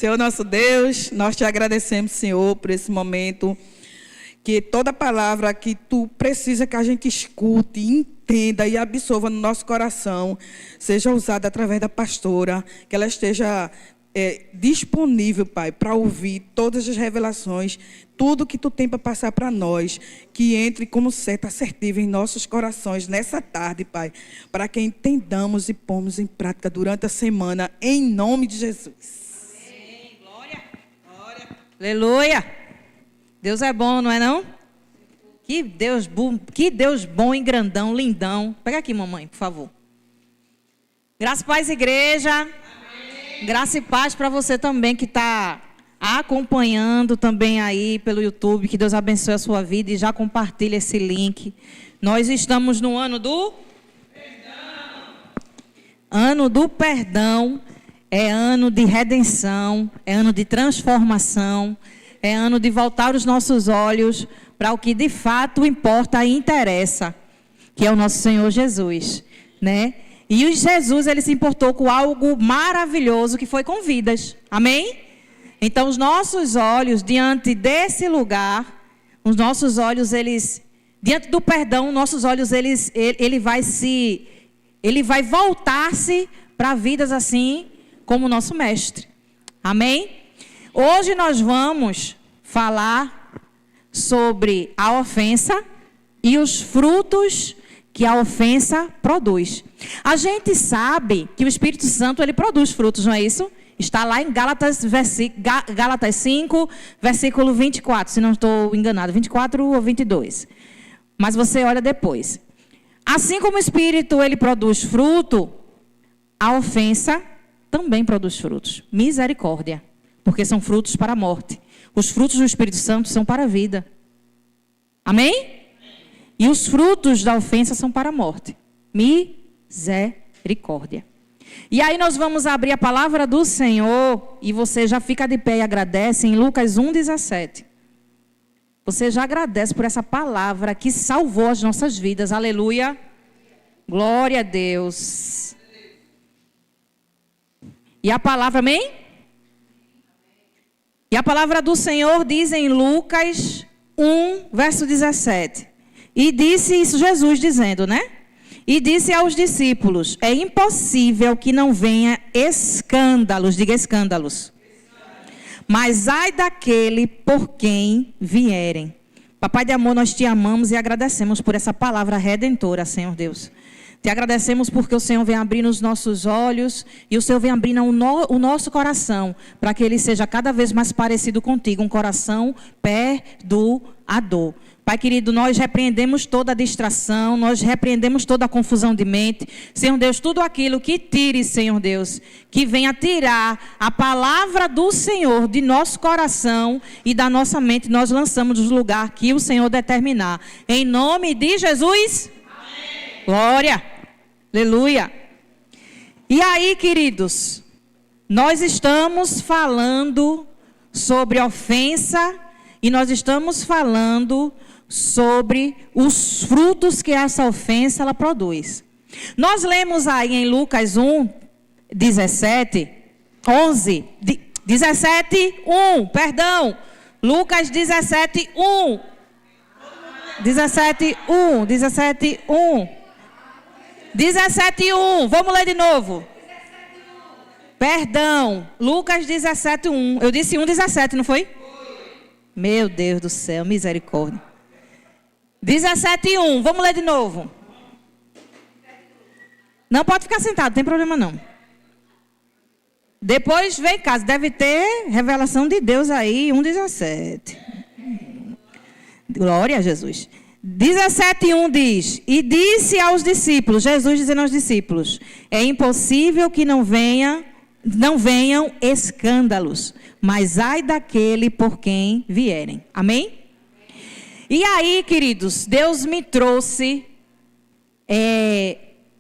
Senhor nosso Deus, nós te agradecemos, Senhor, por esse momento, que toda palavra que tu precisa que a gente escute, entenda e absorva no nosso coração, seja usada através da pastora, que ela esteja disponível, Pai, para ouvir todas as revelações, tudo que tu tem para passar para nós, que entre como seta assertiva em nossos corações nessa tarde, Pai, para que entendamos e pomos em prática durante a semana, em nome de Jesus. Amém. Glória, glória. Aleluia. Deus é bom, não é não? Que Deus bom e grandão, lindão. Pega aqui, mamãe, por favor. Graça e paz, igreja. Amém. Graça e paz para você também que está acompanhando também aí pelo YouTube. Que Deus abençoe a sua vida e já compartilha esse link. Nós estamos no ano do perdão. Ano do perdão. É ano de redenção, é ano de transformação, é ano de voltar os nossos olhos para o que de fato importa e interessa, que é o nosso Senhor Jesus, né? E o Jesus, ele se importou com algo maravilhoso que foi com vidas, amém? Então, os nossos olhos, diante desse lugar, os nossos olhos, eles, diante do perdão, nossos olhos, ele vai voltar-se para vidas assim, como o nosso mestre. Amém? Hoje nós vamos falar sobre a ofensa e os frutos que a ofensa produz. A gente sabe que o Espírito Santo, ele produz frutos, não é isso? Está lá em Gálatas 5, versículo 24, se não estou enganado, 24 ou 22. Mas você olha depois. Assim como o Espírito, ele produz fruto, a ofensa também produz frutos. Misericórdia. Porque são frutos para a morte. Os frutos do Espírito Santo são para a vida. Amém? E os frutos da ofensa são para a morte. Misericórdia. E aí nós vamos abrir a palavra do Senhor. E você já fica de pé e agradece em Lucas 1,17. Você já agradece por essa palavra que salvou as nossas vidas. Aleluia. Glória a Deus. E a palavra, amém? E a palavra do Senhor diz em Lucas 1, verso 17. E disse isso Jesus dizendo, né? E disse aos discípulos, é impossível que não venha escândalos, diga escândalos. Mas ai daquele por quem vierem. Papai de amor, nós te amamos e agradecemos por essa palavra redentora, Senhor Deus. Te agradecemos porque o Senhor vem abrindo os nossos olhos e o Senhor vem abrindo o nosso coração para que ele seja cada vez mais parecido contigo, um coração perdoador. Pai querido, nós repreendemos toda a distração, nós repreendemos toda a confusão de mente. Senhor Deus, tudo aquilo que tire, Senhor Deus, que venha tirar a palavra do Senhor de nosso coração e da nossa mente, nós lançamos no lugar que o Senhor determinar. Em nome de Jesus, amém. Glória. Aleluia. E aí, queridos, nós estamos falando sobre ofensa e nós estamos falando sobre os frutos que essa ofensa ela produz. Nós lemos aí em Lucas 1, 17, 11, 17, 1, perdão. Lucas 17, 1. 17, 1, 17, 1. 17:1, vamos ler de novo. 17:1. Perdão, Lucas 17:1. Eu disse 1:17, não foi? Meu Deus do céu, misericórdia. 17:1, vamos ler de novo. Não pode ficar sentado, não tem problema não. Depois vem cá, deve ter revelação de Deus aí, 1:17. Glória a Jesus. 17:1 diz, e disse aos discípulos, Jesus dizendo aos discípulos, é impossível que não venham escândalos, mas ai daquele por quem vierem. Amém? E aí, queridos, Deus me trouxe,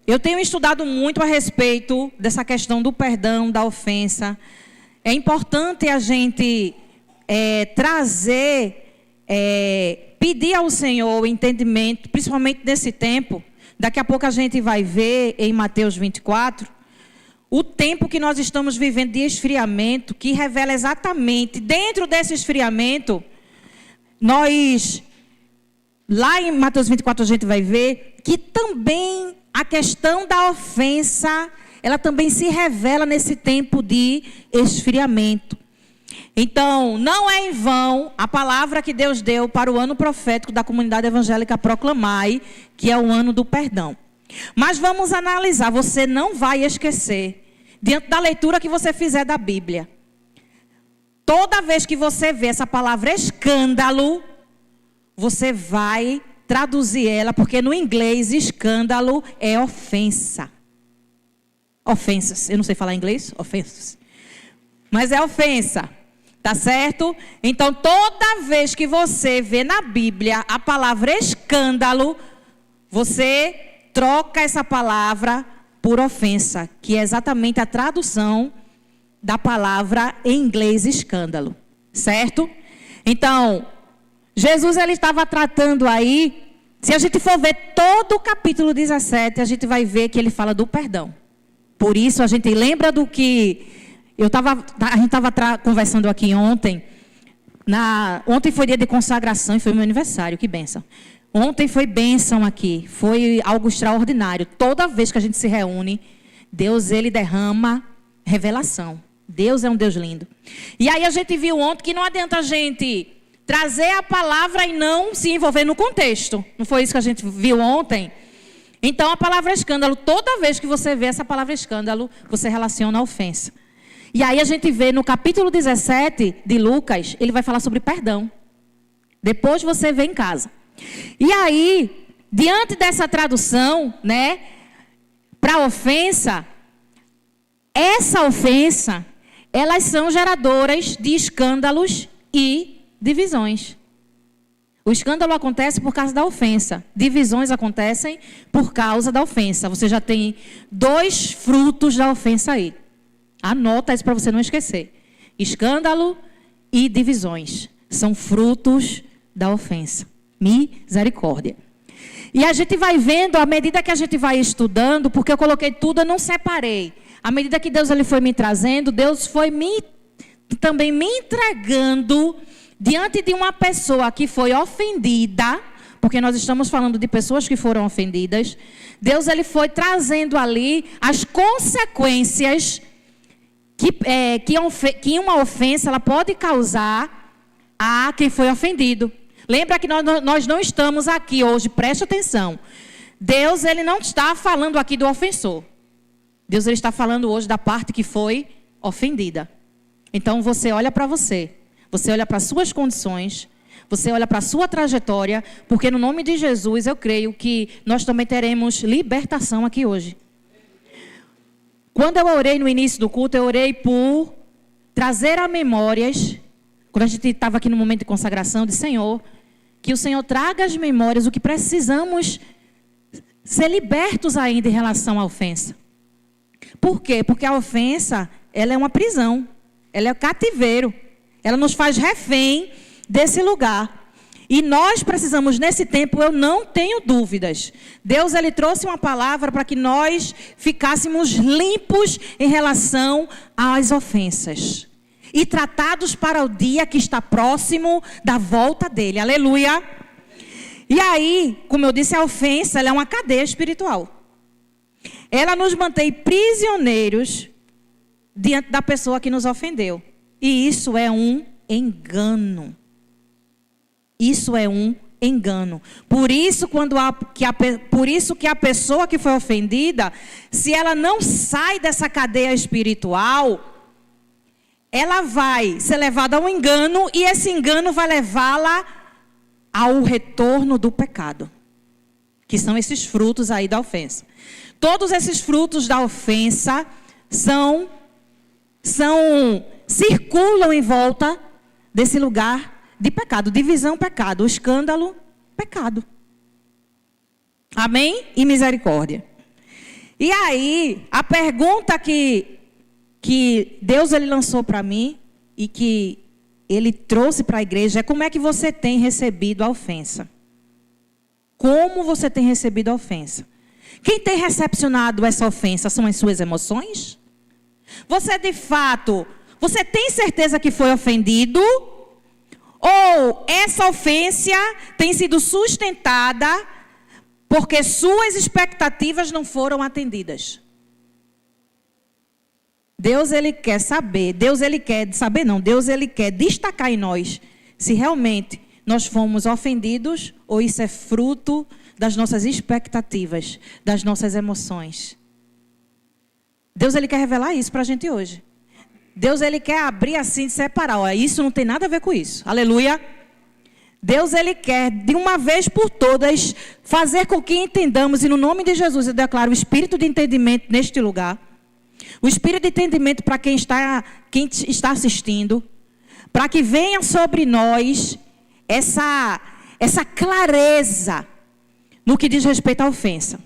eu tenho estudado muito a respeito dessa questão do perdão, da ofensa. É importante a gente trazer, pedir ao Senhor o entendimento, principalmente nesse tempo. Daqui a pouco a gente vai ver em Mateus 24, o tempo que nós estamos vivendo de esfriamento, que revela exatamente, dentro desse esfriamento, nós, lá em Mateus 24, a gente vai ver que também a questão da ofensa, ela também se revela nesse tempo de esfriamento. Então, não é em vão a palavra que Deus deu para o ano profético da comunidade evangélica Proclamai, que é o ano do perdão. Mas vamos analisar, você não vai esquecer, diante da leitura que você fizer da Bíblia, toda vez que você vê essa palavra escândalo, você vai traduzir ela, porque no inglês escândalo é ofensa. Ofensas, eu não sei falar inglês, ofensas. Mas é ofensa, tá certo? Então toda vez que você vê na Bíblia a palavra escândalo, você troca essa palavra por ofensa, que é exatamente a tradução da palavra em inglês escândalo, certo? Então, Jesus ele estava tratando aí, se a gente for ver todo o capítulo 17, a gente vai ver que ele fala do perdão. Por isso a gente lembra do que a gente estava conversando aqui ontem. Ontem foi dia de consagração e foi meu aniversário, que bênção. Ontem foi bênção aqui, foi algo extraordinário. Toda vez que a gente se reúne, Deus ele derrama revelação. Deus é um Deus lindo. E aí a gente viu ontem que não adianta a gente trazer a palavra e não se envolver no contexto. Não foi isso que a gente viu ontem? Então a palavra escândalo, toda vez que você vê essa palavra escândalo, você relaciona a ofensa. E aí a gente vê no capítulo 17 de Lucas, ele vai falar sobre perdão. Depois você vê em casa. E aí, diante dessa tradução, né, para ofensa, essa ofensa, elas são geradoras de escândalos e divisões. O escândalo acontece por causa da ofensa. Divisões acontecem por causa da ofensa. Você já tem 2 frutos da ofensa aí. Anota isso para você não esquecer. Escândalo e divisões são frutos da ofensa. Misericórdia. E a gente vai vendo, à medida que a gente vai estudando, porque eu coloquei tudo, eu não separei. À medida que Deus ele foi me trazendo, Deus foi também me entregando diante de uma pessoa que foi ofendida, porque nós estamos falando de pessoas que foram ofendidas. Deus ele foi trazendo ali as consequências que uma ofensa ela pode causar a quem foi ofendido. Lembra que nós não estamos aqui hoje, preste atenção. Deus ele não está falando aqui do ofensor. Deus ele está falando hoje da parte que foi ofendida. Então você olha para você olha para as suas condições, você olha para a sua trajetória, porque no nome de Jesus eu creio que nós também teremos libertação aqui hoje. Quando eu orei no início do culto, eu orei por trazer a memórias, quando a gente estava aqui no momento de consagração, de Senhor, que o Senhor traga às memórias o que precisamos ser libertos ainda em relação à ofensa. Por quê? Porque a ofensa, ela é uma prisão, ela é cativeiro, ela nos faz refém desse lugar. E nós precisamos, nesse tempo, eu não tenho dúvidas. Deus, ele trouxe uma palavra para que nós ficássemos limpos em relação às ofensas. E tratados para o dia que está próximo da volta dele. Aleluia. E aí, como eu disse, a ofensa ela é uma cadeia espiritual. Ela nos mantém prisioneiros diante da pessoa que nos ofendeu. E isso é um engano. Isso é um engano. Por isso que a pessoa que foi ofendida, se ela não sai dessa cadeia espiritual, ela vai ser levada a um engano e esse engano vai levá-la ao retorno do pecado. Que são esses frutos aí da ofensa. Todos esses frutos da ofensa circulam em volta desse lugar de pecado. Divisão, pecado. O escândalo, pecado. Amém? E misericórdia. E aí, a pergunta que Deus ele lançou para mim e que ele trouxe para a igreja é: como é que você tem recebido a ofensa? Como você tem recebido a ofensa? Quem tem recepcionado essa ofensa são as suas emoções? Você de fato, você tem certeza que foi ofendido? Ou essa ofensa tem sido sustentada porque suas expectativas não foram atendidas? Deus, Ele quer saber, Deus, Ele quer destacar em nós se realmente nós fomos ofendidos ou isso é fruto das nossas expectativas, das nossas emoções. Deus, Ele quer revelar isso para a gente hoje. Deus, Ele quer abrir assim, separar. Olha, isso não tem nada a ver com isso. Aleluia. Deus, Ele quer, de uma vez por todas, fazer com que entendamos. E no nome de Jesus, eu declaro o espírito de entendimento neste lugar. O espírito de entendimento para quem está assistindo. Para que venha sobre nós essa clareza no que diz respeito à ofensa.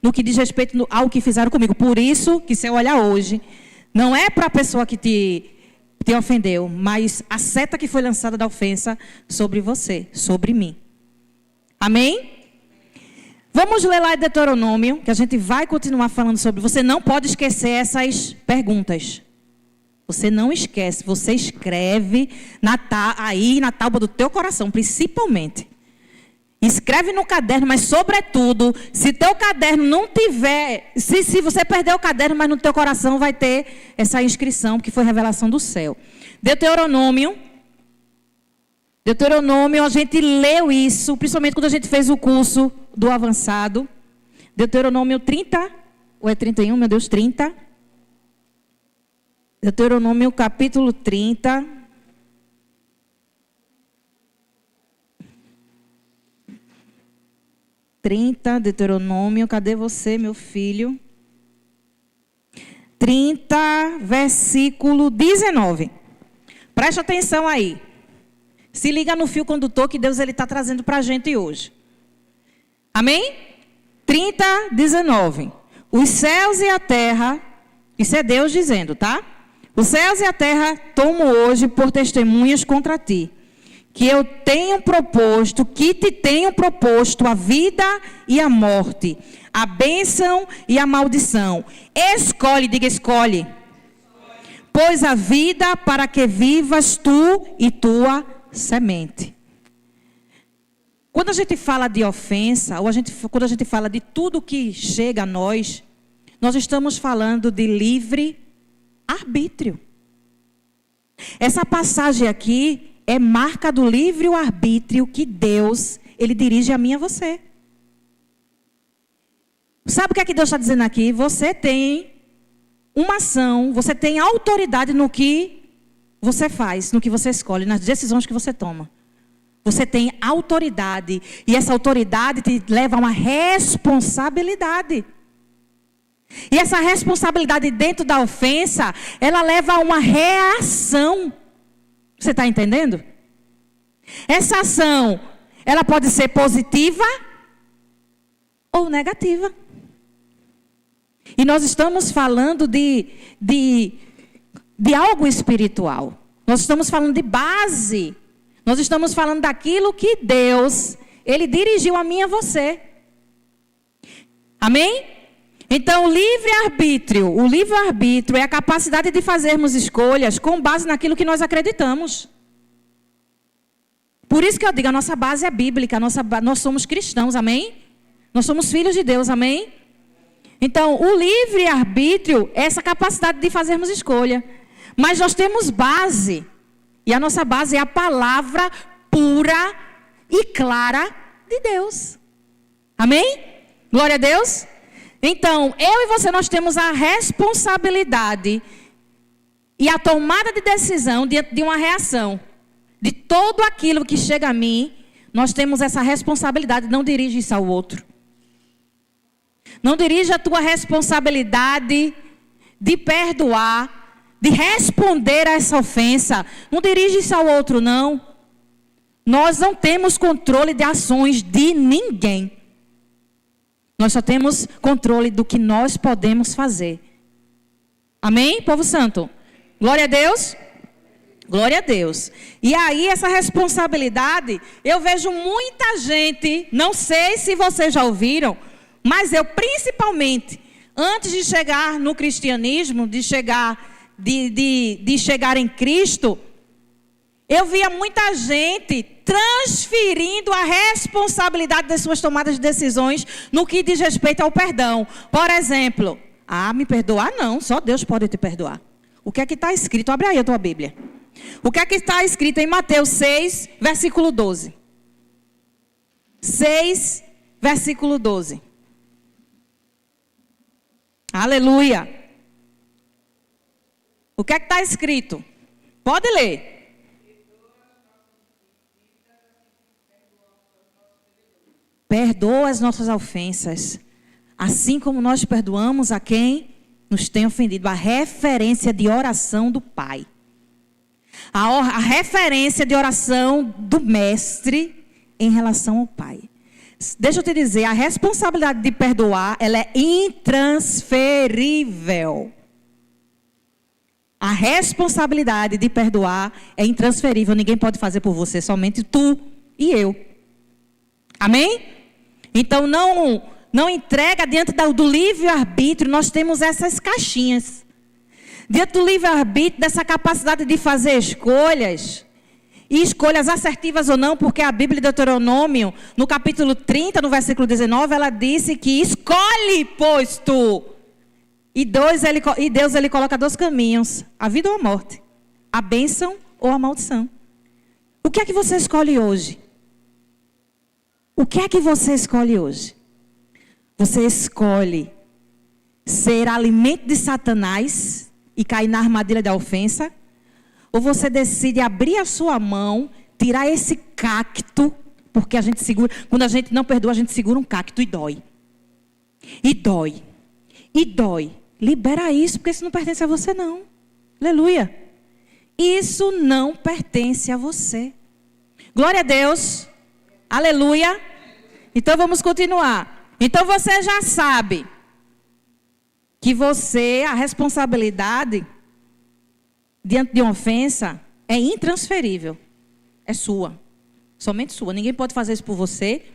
No que diz respeito ao que fizeram comigo. Por isso, que se eu olhar hoje, não é para a pessoa que te ofendeu, mas a seta que foi lançada da ofensa sobre você, sobre mim. Amém? Vamos ler lá em Deuteronômio, que a gente vai continuar falando sobre. Você não pode esquecer essas perguntas. Você não esquece, você escreve aí na tábua do teu coração, principalmente. Escreve no caderno, mas sobretudo, se teu caderno não tiver, se você perder o caderno, mas no teu coração vai ter essa inscrição, que foi revelação do céu. Deuteronômio, a gente leu isso, principalmente quando a gente fez o curso do avançado. Deuteronômio 30, ou é 31, meu Deus, 30. Deuteronômio capítulo 30. Deuteronômio, cadê você, meu filho? 30, versículo 19. Presta atenção aí. Se liga no fio condutor que Deus está trazendo para a gente hoje. Amém? 30, 19. Os céus e a terra, isso é Deus dizendo, tá? Os céus e a terra tomo hoje por testemunhas contra ti, que te tenho proposto a vida e a morte, a bênção e a maldição. Escolhe, diga escolhe. Pois a vida para que vivas tu e tua semente. Quando a gente fala de ofensa, ou quando a gente fala de tudo que chega a nós estamos falando de livre arbítrio. Essa passagem aqui é marca do livre-arbítrio que Deus, Ele dirige a mim e a você. Sabe o que é que Deus está dizendo aqui? Você tem uma ação, você tem autoridade no que você faz, no que você escolhe, nas decisões que você toma. Você tem autoridade. E essa autoridade te leva a uma responsabilidade. E essa responsabilidade dentro da ofensa, ela leva a uma reação. Você está entendendo? Essa ação, ela pode ser positiva ou negativa. E nós estamos falando de algo espiritual. Nós estamos falando de base. Nós estamos falando daquilo que Deus, Ele dirigiu a mim e a você. Amém? Então, o livre-arbítrio é a capacidade de fazermos escolhas com base naquilo que nós acreditamos. Por isso que eu digo, a nossa base é bíblica, nós somos cristãos, amém? Nós somos filhos de Deus, amém? Então, o livre-arbítrio é essa capacidade de fazermos escolha. Mas nós temos base, e a nossa base é a palavra pura e clara de Deus. Amém? Glória a Deus. Então, eu e você, nós temos a responsabilidade e a tomada de decisão diante de uma reação. De todo aquilo que chega a mim, nós temos essa responsabilidade. Não dirige isso ao outro. Não dirige a tua responsabilidade de perdoar, de responder a essa ofensa. Não dirige isso ao outro, não. Nós não temos controle de ações de ninguém. Nós só temos controle do que nós podemos fazer. Amém, povo santo? Glória a Deus. Glória a Deus. E aí, essa responsabilidade, eu vejo muita gente, não sei se vocês já ouviram, mas eu principalmente Antes de chegar no cristianismo, de chegar em Cristo, eu via muita gente transferindo a responsabilidade das suas tomadas de decisões no que diz respeito ao perdão. Por exemplo, me perdoar não, só Deus pode te perdoar. O que é que está escrito? Abre aí a tua Bíblia. O que é que está escrito em Mateus 6, versículo 12? 6, versículo 12. Aleluia. O que é que está escrito? Pode ler. Perdoa as nossas ofensas, assim como nós perdoamos a quem nos tem ofendido. A referência de oração do Pai. A referência de oração do Mestre em relação ao Pai. Deixa eu te dizer, a responsabilidade de perdoar, ela é intransferível. A responsabilidade de perdoar é intransferível. Ninguém pode fazer por você, somente tu e eu. Amém? Então não entrega diante do livre-arbítrio. Nós temos essas caixinhas. Diante do livre-arbítrio, dessa capacidade de fazer escolhas. E escolhas assertivas ou não, porque a Bíblia de Deuteronômio, no capítulo 30, no versículo 19, ela disse que escolhe, pois tu. E Deus ele coloca 2 caminhos, a vida ou a morte, a bênção ou a maldição. O que é que você escolhe hoje? O que é que você escolhe hoje? Você escolhe ser alimento de Satanás e cair na armadilha da ofensa? Ou você decide abrir a sua mão, tirar esse cacto, porque a gente segura, quando a gente não perdoa, a gente segura um cacto e dói. E dói. E dói. Libera isso, porque isso não pertence a você não. Aleluia. Isso não pertence a você. Glória a Deus. Aleluia. Então vamos continuar. Então você já sabe que a responsabilidade diante de uma ofensa é intransferível. É sua. Somente sua. Ninguém pode fazer isso por você.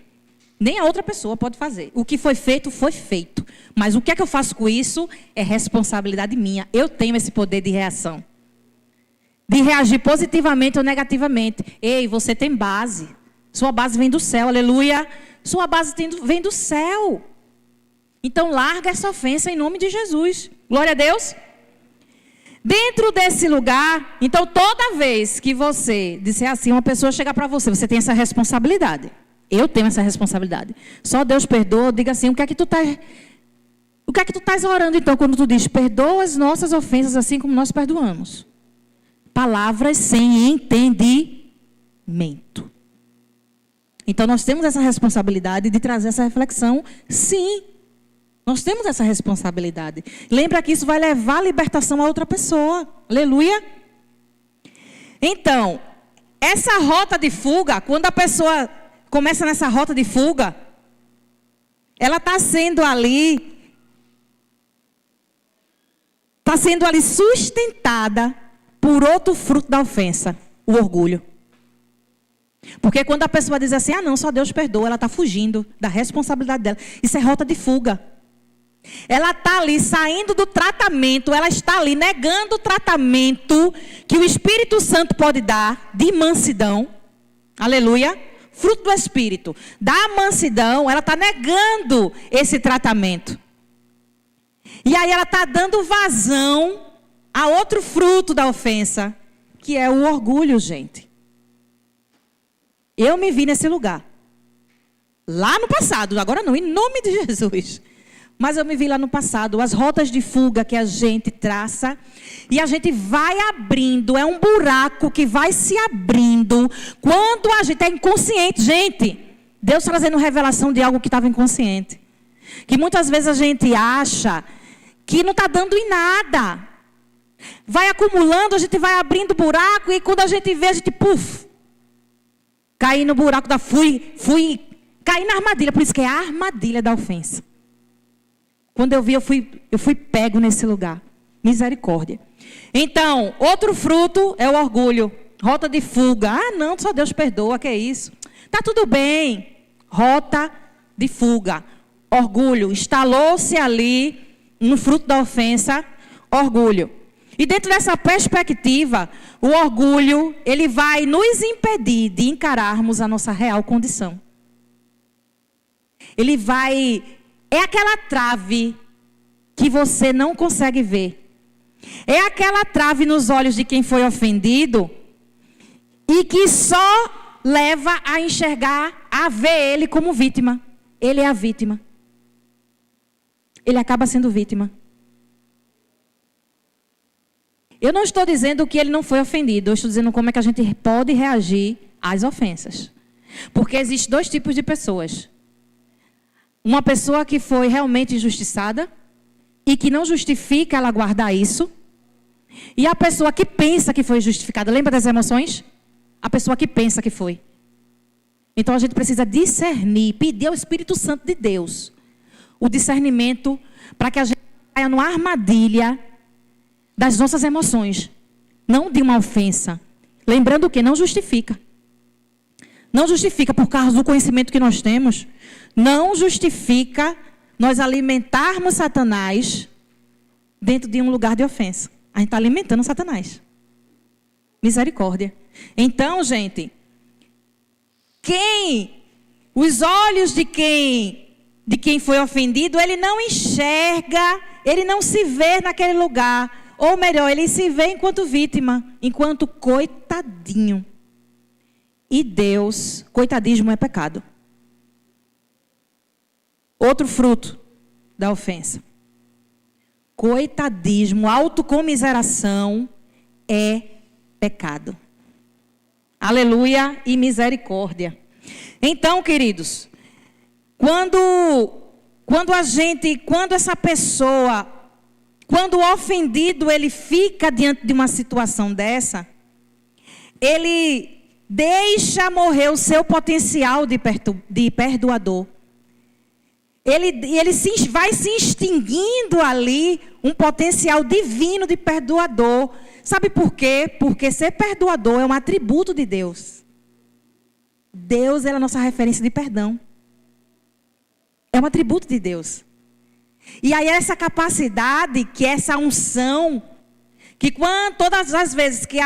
Nem a outra pessoa pode fazer. O que foi feito, foi feito. Mas o que é que eu faço com isso é responsabilidade minha. Eu tenho esse poder de reação. De reagir positivamente ou negativamente. Ei, você tem base. Sua base vem do céu, aleluia. Sua base vem do céu. Então larga essa ofensa em nome de Jesus. Glória a Deus. Dentro desse lugar, então toda vez que você disser assim, uma pessoa chegar para você, você tem essa responsabilidade. Eu tenho essa responsabilidade. Só Deus perdoa. Diga assim, o que é que tu estás orando então quando tu diz, perdoa as nossas ofensas assim como nós perdoamos? Palavras sem entendimento. Então nós temos essa responsabilidade de trazer essa reflexão, sim. Nós temos essa responsabilidade. Lembra que isso vai levar a libertação a outra pessoa. Aleluia. Então, essa rota de fuga, quando a pessoa começa nessa rota de fuga, ela está sendo ali sustentada por outro fruto da ofensa, o orgulho. Porque quando a pessoa diz assim, não, só Deus perdoa, ela está fugindo da responsabilidade dela. Isso é rota de fuga. Ela está ali saindo do tratamento, ela está ali negando o tratamento que o Espírito Santo pode dar de mansidão. Aleluia. Fruto do Espírito. Da mansidão, ela está negando esse tratamento. E aí ela está dando vazão a outro fruto da ofensa, que é o orgulho, gente. Eu me vi nesse lugar. Lá no passado, agora não, em nome de Jesus. Mas eu me vi lá no passado, as rotas de fuga que a gente traça e a gente vai abrindo, é um buraco que vai se abrindo quando a gente é inconsciente. Gente, Deus trazendo revelação de algo que estava inconsciente. Que muitas vezes a gente acha que não está dando em nada. Vai acumulando, a gente vai abrindo buraco e quando a gente vê, a gente, caí no buraco caí na armadilha, por isso que é a armadilha da ofensa. Quando eu vi, eu fui pego nesse lugar. Misericórdia. Então, outro fruto é o orgulho. Rota de fuga. Não, só Deus perdoa, que é isso? Tá tudo bem. Rota de fuga. Orgulho. Instalou-se ali um fruto da ofensa, orgulho. E dentro dessa perspectiva, o orgulho, ele vai nos impedir de encararmos a nossa real condição. Ele vai... É aquela trave que você não consegue ver. É aquela trave nos olhos de quem foi ofendido e que só leva a enxergar, a ver ele como vítima. Ele é a vítima. Ele acaba sendo vítima. Eu não estou dizendo que ele não foi ofendido. Eu estou dizendo como é que a gente pode reagir às ofensas. Porque existem dois tipos de pessoas. Uma pessoa que foi realmente injustiçada e que não justifica ela guardar isso. E a pessoa que pensa que foi justificada. Lembra das emoções? A pessoa que pensa que foi. Então a gente precisa discernir, pedir ao Espírito Santo de Deus o discernimento para que a gente caia numa armadilha das nossas emoções, não de uma ofensa. Lembrando que não justifica. Não justifica por causa do conhecimento que nós temos. Não justifica nós alimentarmos Satanás dentro de um lugar de ofensa. A gente está alimentando Satanás. Misericórdia. Então, gente, os olhos de quem foi ofendido, ele não enxerga, ele não se vê naquele lugar. Ou melhor, ele se vê enquanto vítima, enquanto coitadinho. E Deus, coitadismo é pecado. Outro fruto da ofensa. Coitadismo, autocomiseração é pecado. Aleluia e misericórdia. Então, queridos, quando o ofendido ele fica diante de uma situação dessa, ele deixa morrer o seu potencial de perdoador. Ele vai se extinguindo ali um potencial divino de perdoador. Sabe por quê? Porque ser perdoador é um atributo de Deus. Deus é a nossa referência de perdão. É um atributo de Deus. E aí essa capacidade, que essa unção, que todas as vezes que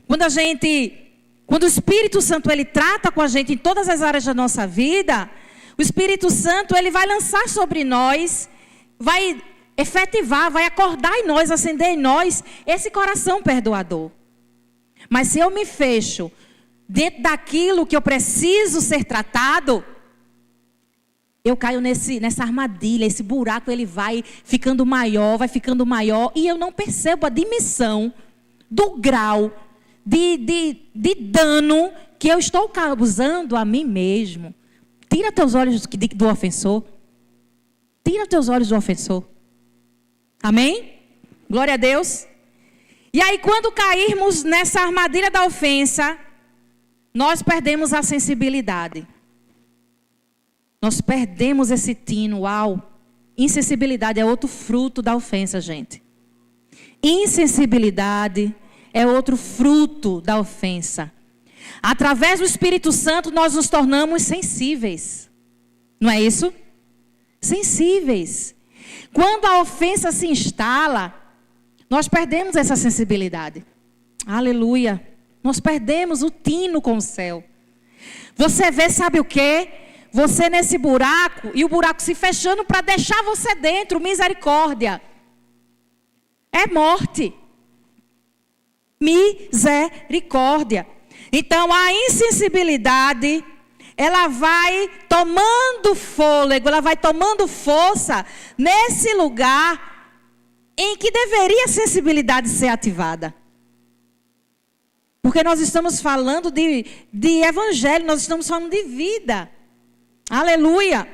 quando o Espírito Santo ele trata com a gente em todas as áreas da nossa vida, o Espírito Santo ele vai lançar sobre nós, vai efetivar, vai acordar em nós, acender em nós esse coração perdoador. Mas se eu me fecho dentro daquilo que eu preciso ser tratado, eu caio nessa armadilha, esse buraco ele vai ficando maior, e eu não percebo a dimensão do grau de dano que eu estou causando a mim mesmo. Tira teus olhos do ofensor. Tira teus olhos do ofensor. Amém? Glória a Deus. E aí quando cairmos nessa armadilha da ofensa, nós perdemos a sensibilidade. Nós perdemos esse tino. Uau! Insensibilidade é outro fruto da ofensa, gente. Insensibilidade é outro fruto da ofensa. Através do Espírito Santo nós nos tornamos sensíveis. Não é isso? Sensíveis. Quando a ofensa se instala, nós perdemos essa sensibilidade. Aleluia. Nós perdemos o tino com o céu. Você vê, sabe o quê? Você nesse buraco, e o buraco se fechando para deixar você dentro. Misericórdia. É morte. Misericórdia. Então a insensibilidade, ela vai tomando fôlego, ela vai tomando força nesse lugar em que deveria a sensibilidade ser ativada. Porque nós estamos falando de evangelho, nós estamos falando de vida. Aleluia.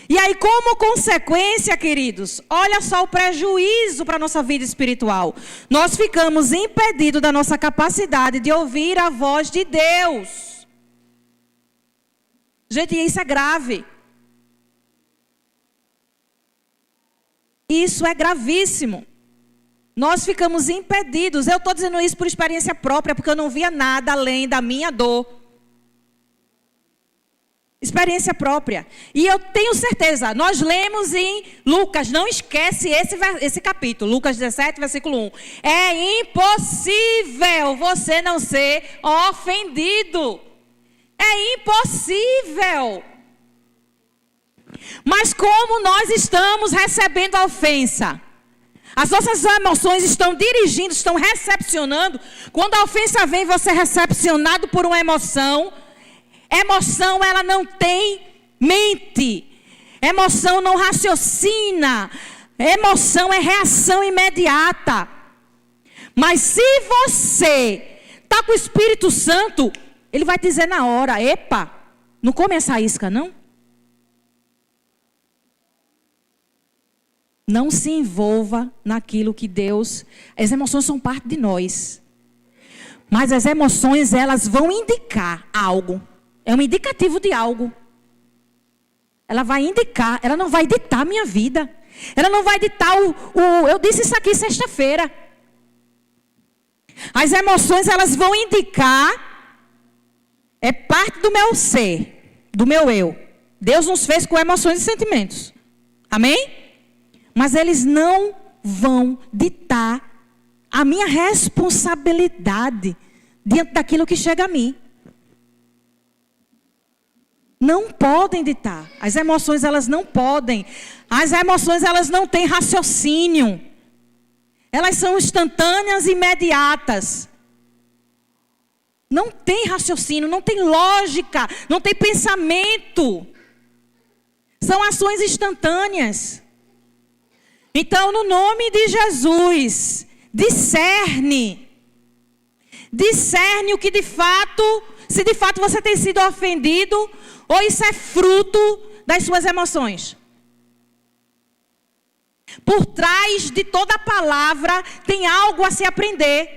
E aí, como consequência, queridos, olha só o prejuízo para a nossa vida espiritual. Nós ficamos impedidos da nossa capacidade de ouvir a voz de Deus. Gente, isso é grave. Isso é gravíssimo. Nós ficamos impedidos. Eu estou dizendo isso por experiência própria, porque eu não via nada além da minha dor. Experiência própria. E eu tenho certeza, nós lemos em Lucas, não esquece esse capítulo, Lucas 17, versículo 1. É impossível você não ser ofendido. É impossível. Mas como nós estamos recebendo a ofensa? As nossas emoções estão dirigindo, estão recepcionando. Quando a ofensa vem, você é recepcionado por uma emoção. Emoção, ela não tem mente. Emoção não raciocina. Emoção é reação imediata. Mas se você está com o Espírito Santo, ele vai dizer na hora: epa, não come essa isca, não? Não se envolva naquilo que Deus... As emoções são parte de nós. Mas as emoções, elas vão indicar algo. É um indicativo de algo. Ela vai indicar, ela não vai ditar a minha vida. Ela não vai ditar eu disse isso aqui sexta-feira. As emoções, elas vão indicar, é parte do meu ser, do meu eu. Deus nos fez com emoções e sentimentos. Amém? Mas eles não vão ditar a minha responsabilidade diante daquilo que chega a mim. Não podem ditar. As emoções, elas não podem. As emoções, elas não têm raciocínio. Elas são instantâneas e imediatas. Não tem raciocínio, não tem lógica, não tem pensamento. São ações instantâneas. Então, no nome de Jesus, discerne o que de fato, se de fato você tem sido ofendido, ou isso é fruto das suas emoções. Por trás de toda a palavra tem algo a se aprender.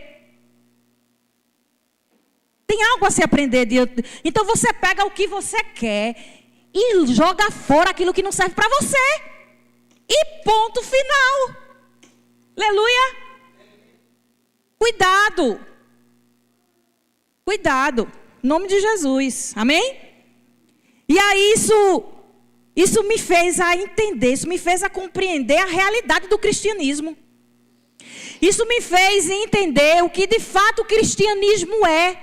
Tem algo a se aprender. Então você pega o que você quer e joga fora aquilo que não serve para você. E ponto final. Aleluia. Cuidado. Cuidado. Em nome de Jesus. Amém? E aí isso me fez a entender, isso me fez a compreender a realidade do cristianismo. Isso me fez entender o que de fato o cristianismo é.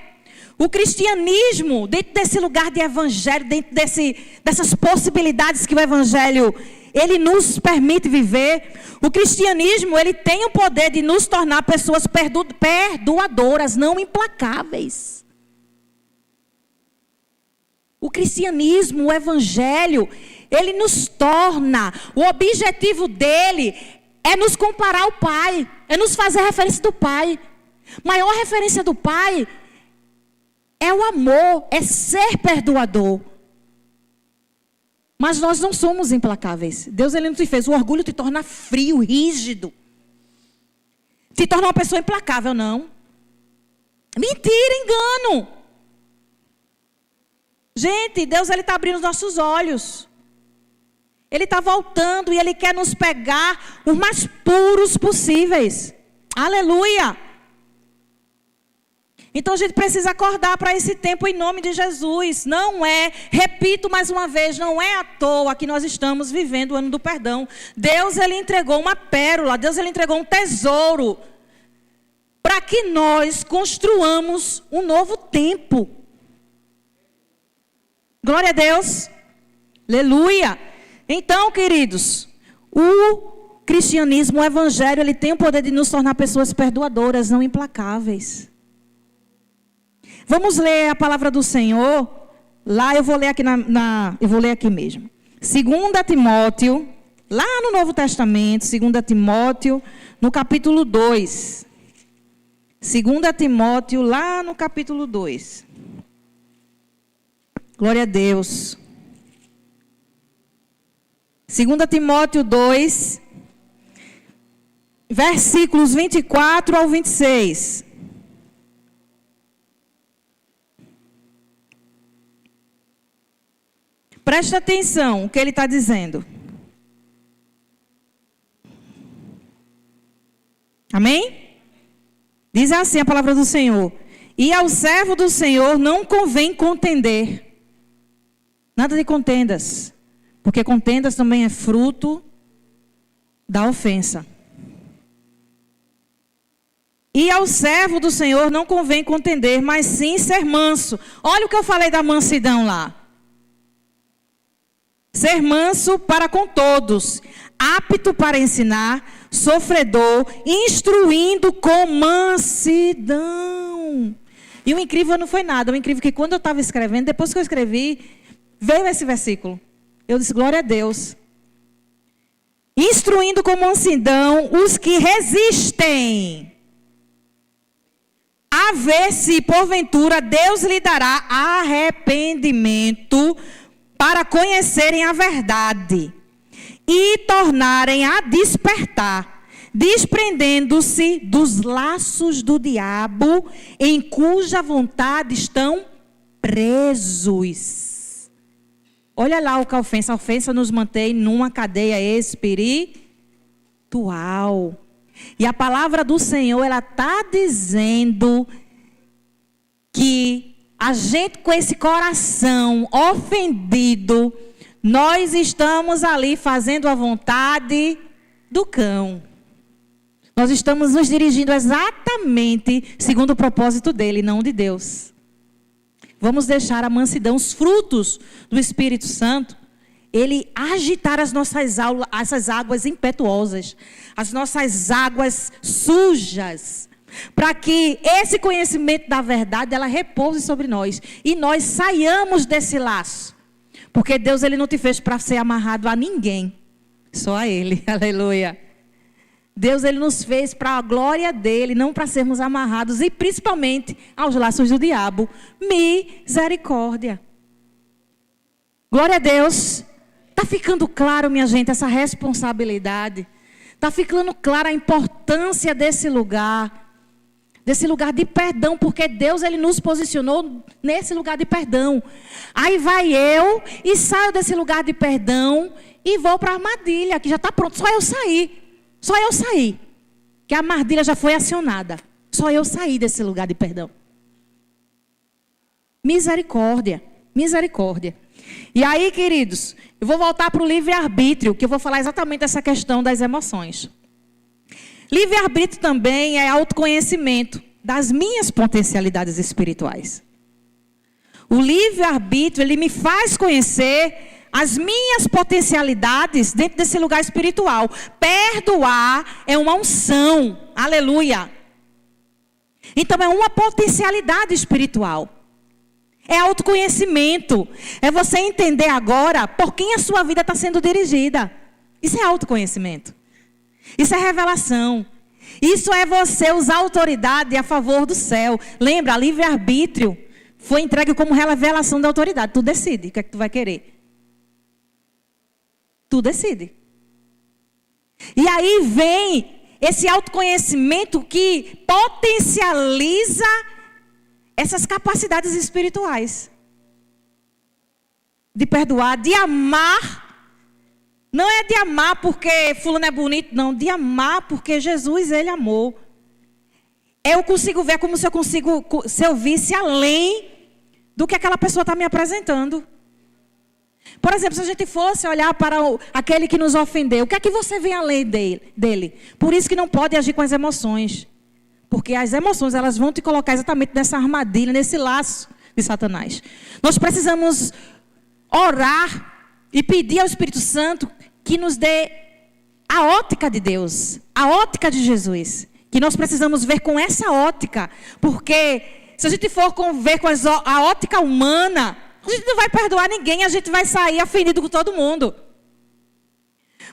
O cristianismo, dentro desse lugar de evangelho, dentro dessas possibilidades que o evangelho, ele nos permite viver. O cristianismo, ele tem o poder de nos tornar pessoas perdoadoras, não implacáveis. O cristianismo, o evangelho, ele nos torna, o objetivo dele é nos comparar ao Pai, é nos fazer referência do Pai. Maior referência do Pai é o amor, é ser perdoador. Mas nós não somos implacáveis. Deus, ele não te fez. O orgulho te torna frio, rígido. Te torna uma pessoa implacável, não. Mentira, engano. Gente, Deus, ele está abrindo os nossos olhos. Ele está voltando e ele quer nos pegar os mais puros possíveis. Aleluia. Então a gente precisa acordar para esse tempo em nome de Jesus. Não é, repito mais uma vez, não é à toa que nós estamos vivendo o ano do perdão. Deus, ele entregou uma pérola, Deus, ele entregou um tesouro para que nós construamos um novo tempo. Glória a Deus. Aleluia. Então, queridos, o cristianismo, o evangelho, ele tem o poder de nos tornar pessoas perdoadoras, não implacáveis. Vamos ler a palavra do Senhor. Lá eu vou ler aqui eu vou ler aqui mesmo. 2 Timóteo, lá no Novo Testamento, 2 Timóteo, no capítulo 2. 2 Timóteo, lá no capítulo 2. Glória a Deus. 2 Timóteo 2, versículos 24 ao 26. Presta atenção o que ele está dizendo. Amém? Diz assim a palavra do Senhor: e ao servo do Senhor não convém contender. Nada de contendas, porque contendas também é fruto da ofensa. E ao servo do Senhor não convém contender, mas sim ser manso. Olha o que eu falei da mansidão lá. Ser manso para com todos, apto para ensinar, sofredor, instruindo com mansidão. E o incrível não foi nada. O incrível é que quando eu estava escrevendo, depois que eu escrevi, veio esse versículo. Eu disse, glória a Deus. Instruindo com mansidão os que resistem, a ver se porventura Deus lhe dará arrependimento para conhecerem a verdade e tornarem a despertar, desprendendo-se dos laços do diabo, em cuja vontade estão presos. Olha lá o que a ofensa nos mantém numa cadeia espiritual. E a palavra do Senhor, ela está dizendo que a gente com esse coração ofendido, nós estamos ali fazendo a vontade do cão. Nós estamos nos dirigindo exatamente segundo o propósito dele, não de Deus. Vamos deixar a mansidão, os frutos do Espírito Santo, ele agitar essas águas impetuosas, as nossas águas sujas, para que esse conhecimento da verdade, ela repouse sobre nós, e nós saiamos desse laço, porque Deus, ele não te fez para ser amarrado a ninguém, só a ele, aleluia. Deus, ele nos fez para a glória dele, não para sermos amarrados, e principalmente aos laços do diabo. Misericórdia. Glória a Deus. Está ficando claro, minha gente, essa responsabilidade. Está ficando clara a importância desse lugar de perdão, porque Deus, ele nos posicionou nesse lugar de perdão. Aí vai eu e saio desse lugar de perdão e vou para a armadilha, que já está pronto, só eu sair, que a armadilha já foi acionada, só eu sair desse lugar de perdão. Misericórdia, misericórdia. E aí, queridos, eu vou voltar para o livre-arbítrio, que eu vou falar exatamente dessa questão das emoções. Livre-arbítrio também é autoconhecimento das minhas potencialidades espirituais. O livre-arbítrio, ele me faz conhecer as minhas potencialidades dentro desse lugar espiritual. Perdoar é uma unção, aleluia. Então é uma potencialidade espiritual. É autoconhecimento. É você entender agora por quem a sua vida está sendo dirigida. Isso é autoconhecimento. Isso é revelação. Isso é você usar autoridade a favor do céu. Lembra, livre-arbítrio foi entregue como revelação da autoridade. Tu decide o que é que tu vai querer. Tu decide. E aí vem esse autoconhecimento que potencializa essas capacidades espirituais. De perdoar, de amar. Não é de amar porque fulano é bonito, não. De amar porque Jesus, ele amou. Eu consigo ver como se eu visse além do que aquela pessoa está me apresentando. Por exemplo, se a gente fosse olhar para aquele que nos ofendeu, o que é que você vê além dele? Por isso que não pode agir com as emoções. Porque as emoções, elas vão te colocar exatamente nessa armadilha, nesse laço de Satanás. Nós precisamos orar e pedir ao Espírito Santo que nos dê a ótica de Deus, a ótica de Jesus. Que nós precisamos ver com essa ótica. Porque se a gente for ver com a ótica humana, a gente não vai perdoar ninguém, a gente vai sair ofendido com todo mundo.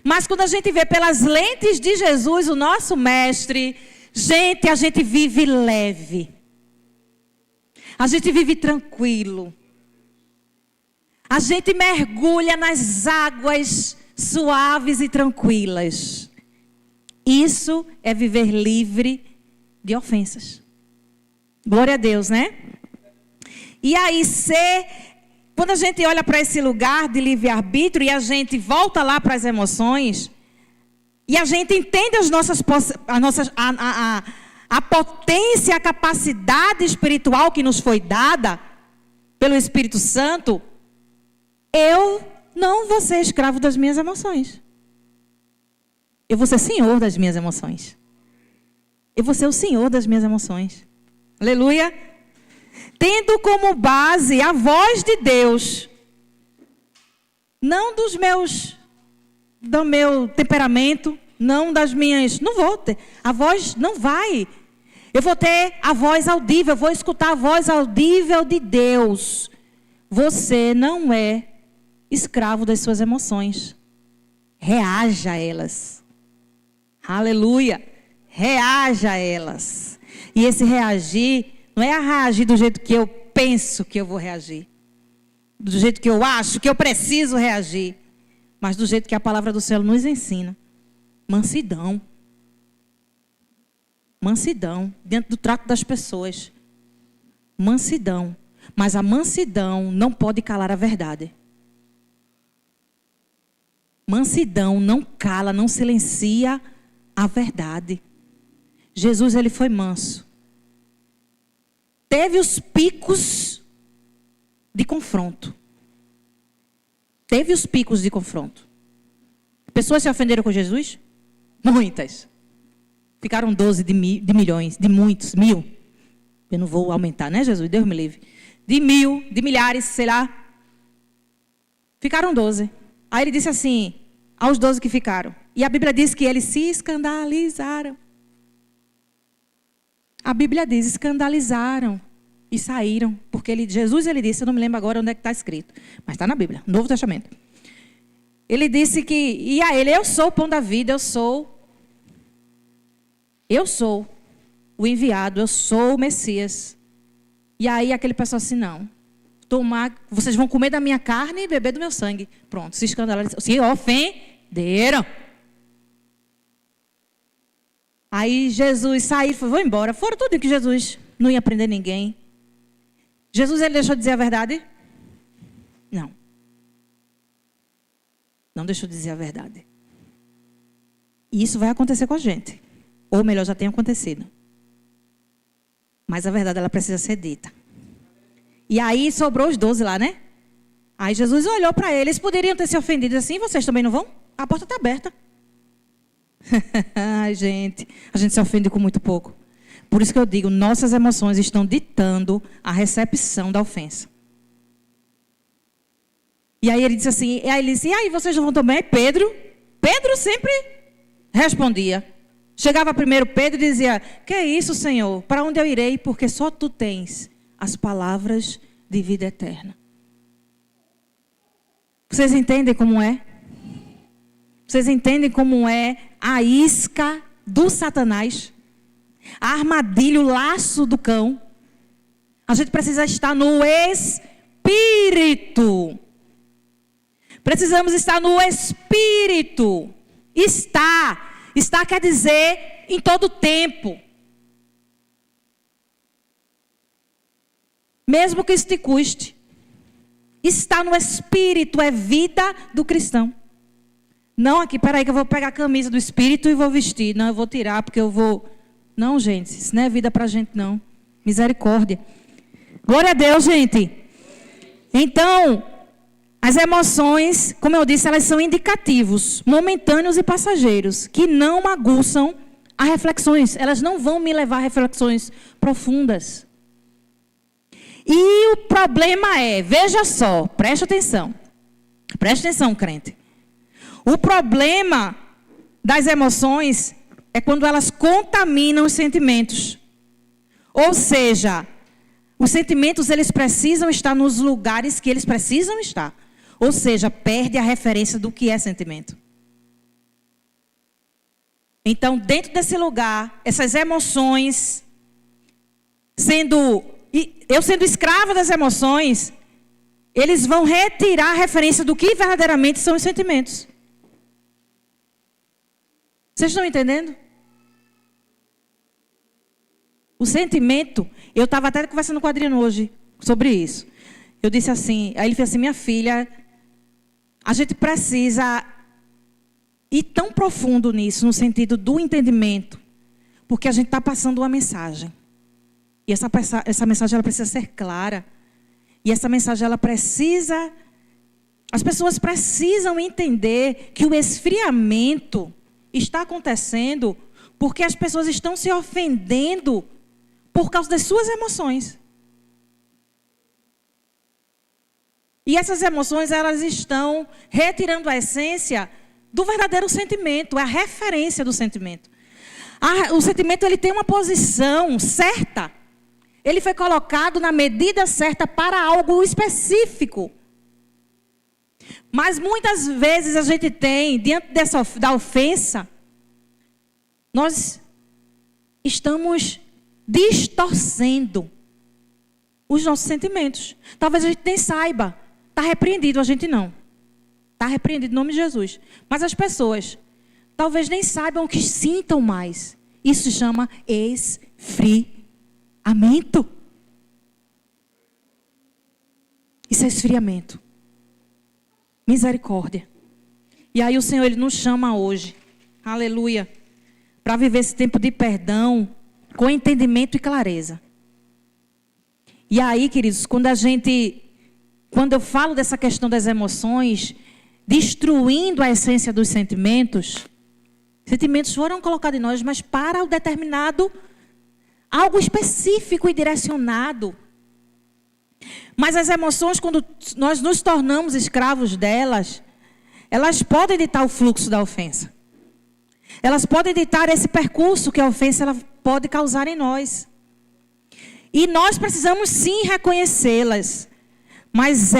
Mas quando a gente vê pelas lentes de Jesus, o nosso mestre, gente, a gente vive leve. A gente vive tranquilo. A gente mergulha nas águas suaves e tranquilas. Isso é viver livre de ofensas. Glória a Deus, né? E aí, quando a gente olha para esse lugar de livre-arbítrio e a gente volta lá para as emoções, e a gente entende a potência, a capacidade espiritual que nos foi dada pelo Espírito Santo, eu não vou ser escravo das minhas emoções. Eu vou ser senhor das minhas emoções. Eu vou ser o senhor das minhas emoções. Aleluia. Tendo como base a voz de Deus. Não do meu temperamento, não das minhas... Não vou ter. A voz não vai. Eu vou ter a voz audível, eu vou escutar a voz audível de Deus. Você não é escravo das suas emoções. Reaja a elas. Aleluia. Reaja a elas. E esse reagir, não é reagir do jeito que eu penso que eu vou reagir. Do jeito que eu acho que eu preciso reagir. Mas do jeito que a palavra do céu nos ensina. Mansidão. Mansidão. Diante do trato das pessoas. Mansidão. Mas a mansidão não pode calar a verdade. Mansidão não cala, não silencia a verdade. Jesus, ele foi manso. Teve os picos de confronto. Teve os picos de confronto. Pessoas se ofenderam com Jesus? Muitas. Ficaram 12 de milhões, de muitos, 1000. Eu não vou aumentar, né, Jesus? Deus me livre. De 1000, de milhares, sei lá. Ficaram 12. Aí ele disse assim, aos 12 que ficaram. E a Bíblia diz que eles se escandalizaram. A Bíblia diz, escandalizaram e saíram. Porque Jesus disse, eu não me lembro agora onde é que está escrito. Mas está na Bíblia, no Novo Testamento. Ele disse que, e a ele, eu sou o pão da vida, eu sou o enviado, eu sou o Messias. E aí aquele pessoal assim, não. Vocês vão comer da minha carne e beber do meu sangue. Pronto, se escandalizaram, se ofenderam. Aí Jesus saiu e falou, vou embora. Foram tudo que Jesus não ia prender ninguém. Jesus, ele deixou de dizer a verdade? Não. Não deixou de dizer a verdade. E isso vai acontecer com a gente. Ou melhor, já tem acontecido. Mas a verdade, ela precisa ser dita. E aí sobrou os 12 lá, né? Aí Jesus olhou para eles, poderiam ter se ofendido assim, vocês também não vão? A porta está aberta. Ai, gente, a gente se ofende com muito pouco. Por isso que eu digo, nossas emoções estão ditando a recepção da ofensa. E aí ele disse assim, e aí vocês não vão também? Pedro sempre respondia. Chegava primeiro Pedro e dizia, que é isso, Senhor? Para onde eu irei? Porque só tu tens as palavras de vida eterna. Vocês entendem como é? Vocês entendem como é a isca do Satanás? A armadilha, o laço do cão. A gente precisa estar no Espírito. Precisamos estar no Espírito. Estar quer dizer em todo tempo. Mesmo que isso te custe. Estar no Espírito é vida do cristão. Não aqui, peraí que eu vou pegar a camisa do Espírito e vou vestir. Não, eu vou tirar porque eu vou... Não, gente, isso não é vida pra gente, não. Misericórdia. Glória a Deus, gente. Então, as emoções, como eu disse, elas são indicativos, momentâneos e passageiros, que não aguçam a reflexões. Elas não vão me levar a reflexões profundas. E o problema é, veja só, preste atenção, crente. O problema das emoções é quando elas contaminam os sentimentos. Ou seja, os sentimentos eles precisam estar nos lugares que eles precisam estar. Ou seja, perde a referência do que é sentimento. Então, dentro desse lugar, essas emoções, eu sendo escrava das emoções, eles vão retirar a referência do que verdadeiramente são os sentimentos. Vocês estão entendendo? O sentimento, eu estava até conversando com o Adriano hoje sobre isso. Eu disse assim, aí ele fez assim, minha filha, a gente precisa ir tão profundo nisso, no sentido do entendimento, porque a gente está passando uma mensagem. E essa mensagem ela precisa ser clara. E essa mensagem ela precisa As pessoas precisam entender que o esfriamento está acontecendo porque as pessoas estão se ofendendo por causa das suas emoções. E essas emoções, elas estão retirando a essência do verdadeiro sentimento, a referência do sentimento. O sentimento, ele tem uma posição certa. Ele foi colocado na medida certa para algo específico. Mas muitas vezes a gente tem, diante da ofensa, nós estamos distorcendo os nossos sentimentos. Talvez a gente nem saiba. Está repreendido, a gente não. Está repreendido em nome de Jesus. Mas as pessoas talvez nem saibam o que sintam mais. Isso se chama esfriamento. Isso é esfriamento. Misericórdia. E aí o Senhor, Ele nos chama hoje, aleluia, para viver esse tempo de perdão com entendimento e clareza. E aí, queridos, quando eu falo dessa questão das emoções, destruindo a essência dos sentimentos, sentimentos foram colocados em nós, mas para o determinado, algo específico e direcionado. Mas as emoções, quando nós nos tornamos escravos delas, elas podem ditar o fluxo da ofensa. Elas podem ditar esse percurso que a ofensa ela pode causar em nós. E nós precisamos sim reconhecê-las. Mas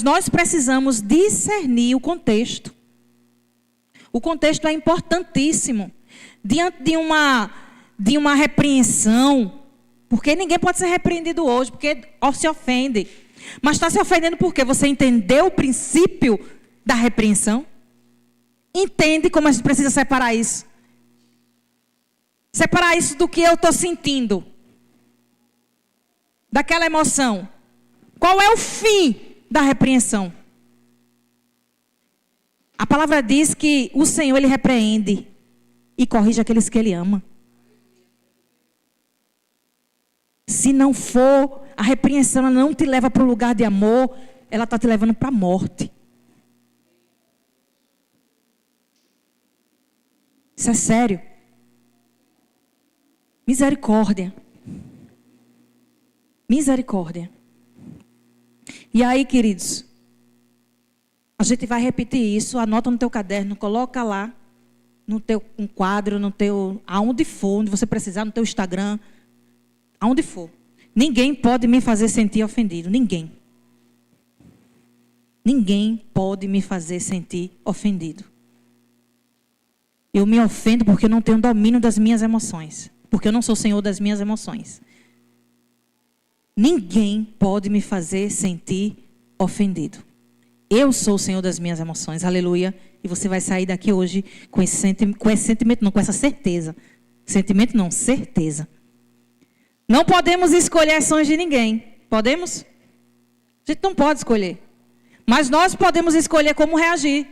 nós precisamos discernir o contexto. O contexto é importantíssimo. Diante de uma repreensão, porque ninguém pode ser repreendido hoje, porque se ofende. Mas está se ofendendo porque você entendeu o princípio da repreensão? Entende como a gente precisa separar isso? Separar isso do que eu estou sentindo. Daquela emoção. Qual é o fim da repreensão? A palavra diz que o Senhor, Ele repreende e corrige aqueles que Ele ama. Se não for, a repreensão ela não te leva para o lugar de amor, ela está te levando para a morte. Isso é sério. Misericórdia. Misericórdia. E aí, queridos, a gente vai repetir isso, anota no teu caderno, coloca lá, no teu quadro, aonde for, onde você precisar, no teu Instagram, aonde for. Ninguém pode me fazer sentir ofendido, ninguém. Ninguém pode me fazer sentir ofendido. Eu me ofendo porque eu não tenho domínio das minhas emoções, porque eu não sou senhor das minhas emoções. Ninguém pode me fazer sentir ofendido. Eu sou o Senhor das minhas emoções, aleluia. E você vai sair daqui hoje com esse sentimento, não, com essa certeza. Sentimento não, certeza. Não podemos escolher ações de ninguém. Podemos? A gente não pode escolher. Mas nós podemos escolher como reagir.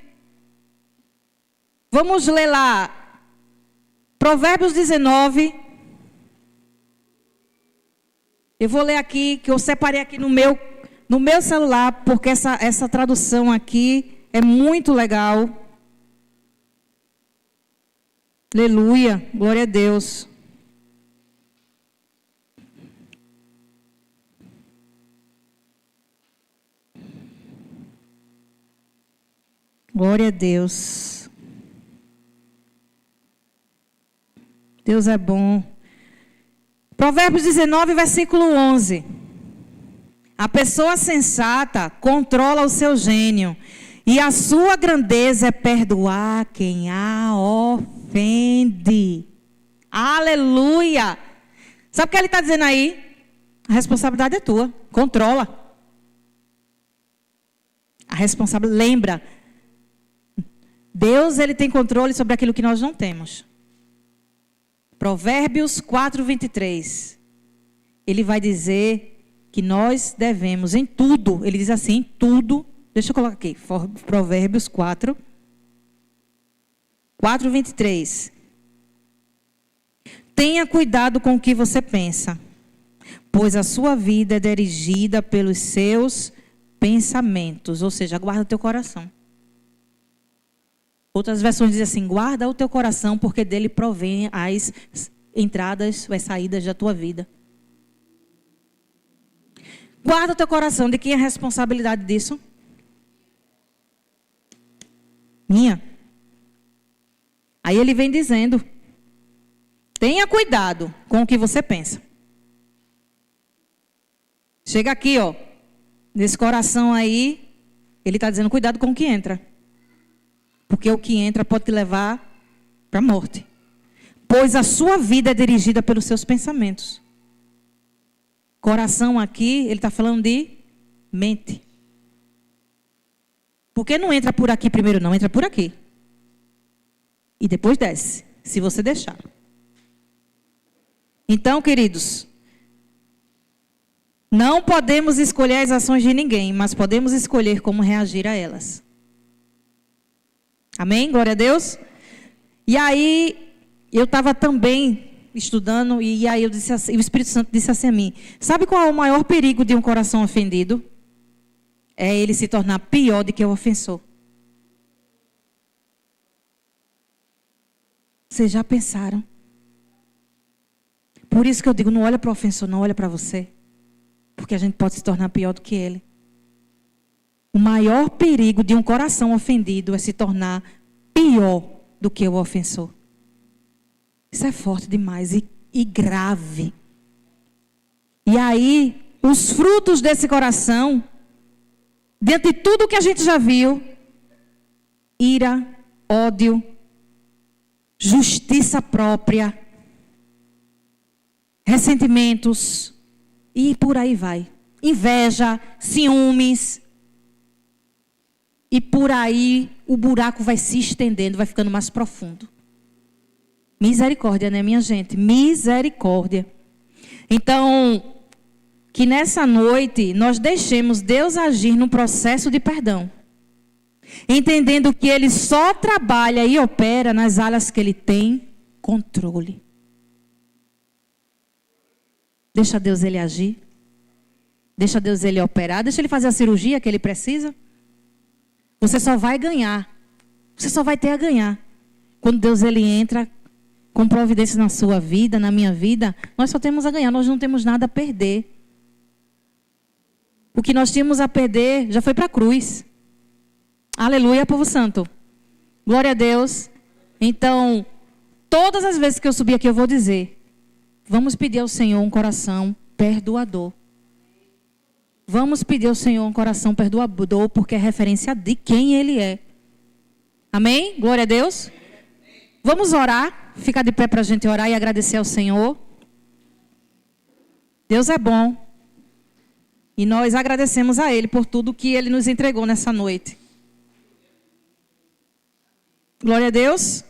Vamos ler lá. Provérbios 19. Eu vou ler aqui, que eu separei aqui no meu celular, porque essa tradução aqui é muito legal. Aleluia, glória a Deus. Glória a Deus. Deus é bom. Provérbios 19, versículo 11. A pessoa sensata controla o seu gênio, e a sua grandeza é perdoar quem a ofende. Aleluia! Sabe o que ele está dizendo aí? A responsabilidade é tua. Controla. A responsabilidade, lembra. Deus, Ele tem controle sobre aquilo que nós não temos. Provérbios 4, 23. Ele vai dizer que nós devemos em tudo. Ele diz assim, em tudo. Deixa eu colocar aqui. Provérbios 4, 23. Tenha cuidado com o que você pensa, pois a sua vida é dirigida pelos seus pensamentos. Ou seja, guarda o teu coração. Outras versões dizem assim, guarda o teu coração, porque dele provém as entradas, as saídas da tua vida. Guarda o teu coração. De quem é a responsabilidade disso? Minha. Aí ele vem dizendo, tenha cuidado com o que você pensa. Chega aqui, ó, nesse coração aí, ele está dizendo, cuidado com o que entra. Porque o que entra pode te levar para a morte. Pois a sua vida é dirigida pelos seus pensamentos. Coração aqui, ele está falando de mente. Porque não entra por aqui primeiro, não, entra por aqui. E depois desce, se você deixar. Então, queridos, não podemos escolher as ações de ninguém, mas podemos escolher como reagir a elas. Amém? Glória a Deus. E aí, eu estava também estudando, e aí eu disse assim, o Espírito Santo disse assim a mim, sabe qual é o maior perigo de um coração ofendido? É ele se tornar pior do que o ofensor. Vocês já pensaram? Por isso que eu digo, não olha para o ofensor, não olha para você. Porque a gente pode se tornar pior do que ele. O maior perigo de um coração ofendido é se tornar pior do que o ofensor. Isso é forte demais e grave. E aí, os frutos desse coração, diante de tudo que a gente já viu, ira, ódio, justiça própria, ressentimentos, e por aí vai. Inveja, ciúmes. E por aí o buraco vai se estendendo, vai ficando mais profundo. Misericórdia, né, minha gente? Misericórdia. Então, que nessa noite nós deixemos Deus agir no processo de perdão. Entendendo que Ele só trabalha e opera nas áreas que Ele tem controle. Deixa Deus Ele agir. Deixa Deus Ele operar. Deixa Ele fazer a cirurgia que Ele precisa. Você só vai ganhar. Você só vai ter a ganhar. Quando Deus Ele entra com providência na sua vida, na minha vida, nós só temos a ganhar. Nós não temos nada a perder. O que nós tínhamos a perder já foi para a cruz. Aleluia, povo santo. Glória a Deus. Então, todas as vezes que eu subir aqui eu vou dizer, vamos pedir ao Senhor um coração perdoador. Vamos pedir ao Senhor um coração perdoador, porque é referência de quem Ele é. Amém? Glória a Deus. Vamos orar. Ficar de pé para a gente orar e agradecer ao Senhor. Deus é bom. E nós agradecemos a Ele por tudo que Ele nos entregou nessa noite. Glória a Deus.